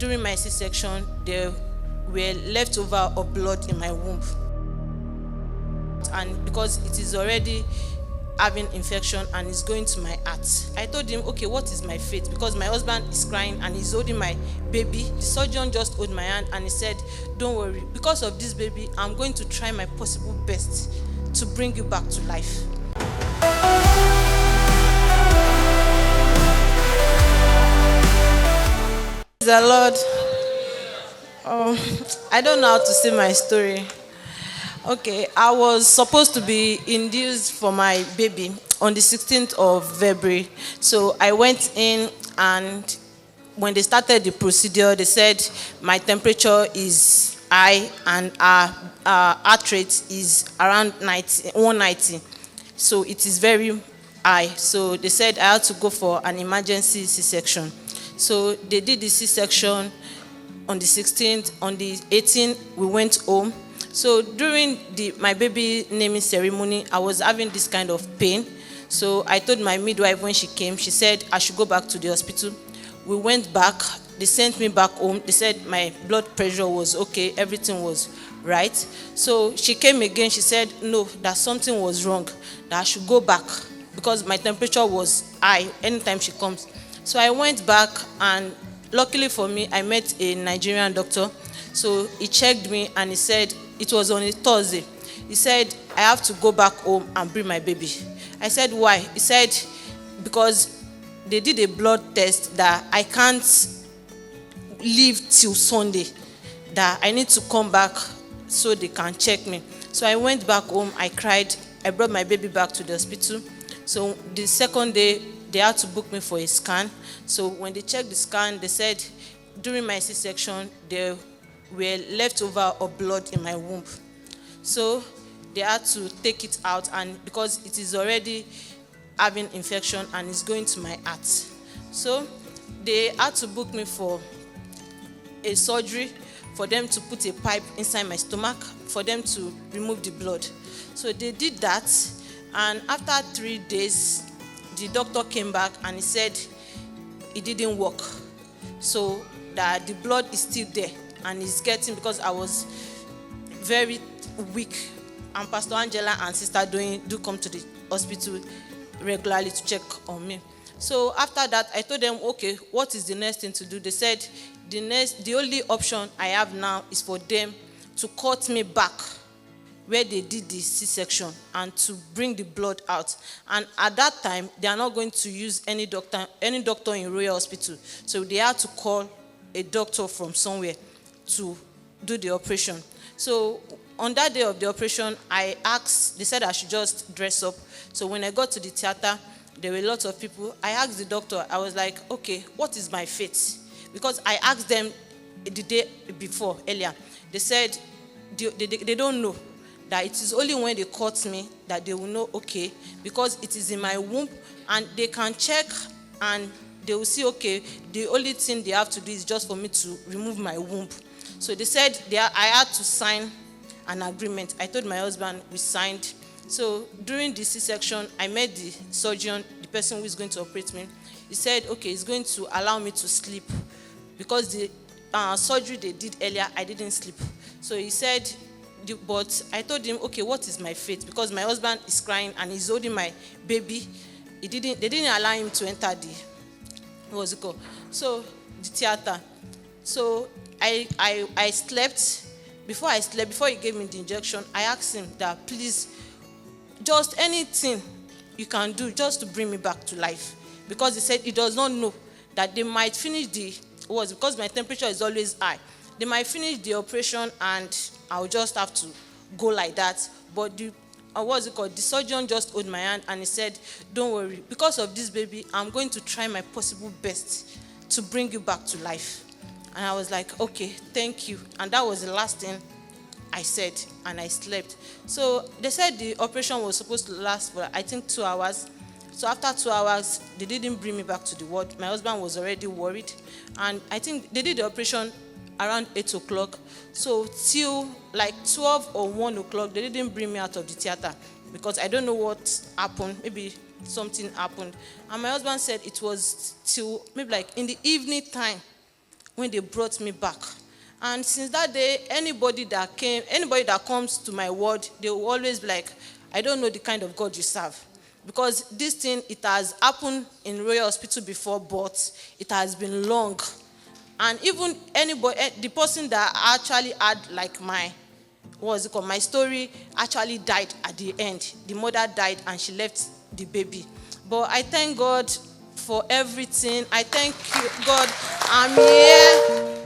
during my C-section, there were leftover of blood in my womb. And because it is already having infection and is going to my heart, I told him, okay, what is my fate? Because my husband is crying and he's holding my baby. The surgeon just held my hand and he said, don't worry, because of this baby, I'm going to try my possible best to bring you back to life. Praise the Lord. I don't know how to say my story. Okay, I was supposed to be induced for my baby on the 16th of February. So I went in, and when they started the procedure, they said my temperature is high and our heart rate is around 190. So it is very high. So they said I had to go for an emergency C-section. So they did the C-section on the 16th. On the 18th, we went home. So during my baby naming ceremony, I was having this kind of pain. So I told my midwife when she came, she said I should go back to the hospital. We went back. They sent me back home. They said my blood pressure was okay. Everything was right. So she came again. She said, no, that something was wrong, that I should go back because my temperature was high anytime she comes. So I went back, and luckily for me, I met a Nigerian doctor. So he checked me and he said, it was on a Thursday. He said, I have to go back home and bring my baby. I said, why? He said, because they did a blood test that I can't leave till Sunday, that I need to come back so they can check me. So I went back home, I cried, I brought my baby back to the hospital. So the second day, they had to book me for a scan. So when they checked the scan, they said during my C-section, there were leftover of blood in my womb. So they had to take it out, and because it is already having infection and it's going to my heart. So they had to book me for a surgery, for them to put a pipe inside my stomach, for them to remove the blood. So they did that, and after 3 days, the doctor came back and he said it didn't work. So that the blood is still there and it's getting, because I was very weak, and Pastor Angela and Sister do come to the hospital regularly to check on me. So after that, I told them, okay, what is the next thing to do? They said the only option I have now is for them to cut me back where they did the C-section and to bring the blood out. And at that time, they are not going to use any doctor in Royal Hospital. So they had to call a doctor from somewhere to do the operation. So on that day of the operation, I asked, they said I should just dress up. So when I got to the theater, there were lots of people. I asked the doctor, I was like, okay, what is my fate? Because I asked them the day before, earlier. They said they don't know, that it is only when they cut me that they will know, okay, because it is in my womb, and they can check and they will see, okay, the only thing they have to do is just for me to remove my womb. So they said I had to sign an agreement. I told my husband, we signed. So during the C-section, I met the surgeon, the person who is going to operate me. He said, okay, he's going to allow me to sleep, because the surgery they did earlier, I didn't sleep. So he said, but I told him, okay, what is my fate? Because my husband is crying and he's holding my baby. They didn't allow him to enter the theater. So I slept. Before he gave me the injection, I asked him that, please, just anything you can do just to bring me back to life. Because he said he does not know that they might finish because my temperature is always high. They might finish the operation and I'll just have to go like that. But the surgeon just held my hand and he said, don't worry, because of this baby, I'm going to try my possible best to bring you back to life. And I was like, okay, thank you. And that was the last thing I said, and I slept. So they said the operation was supposed to last for, I think, 2 hours. So after 2 hours, they didn't bring me back to the ward. My husband was already worried. And I think they did the operation around 8 o'clock. So till like 12 or 1 o'clock, they didn't bring me out of the theater, because I don't know what happened. Maybe something happened. And my husband said it was till maybe like in the evening time when they brought me back. And since that day, anybody that comes to my ward, they will always be like, I don't know the kind of God you serve. Because this thing, it has happened in Royal Hospital before, but it has been long. And even the person that actually had like my story actually died at the end. The mother died and she left the baby. But I thank God for everything. I thank you, God. I'm here.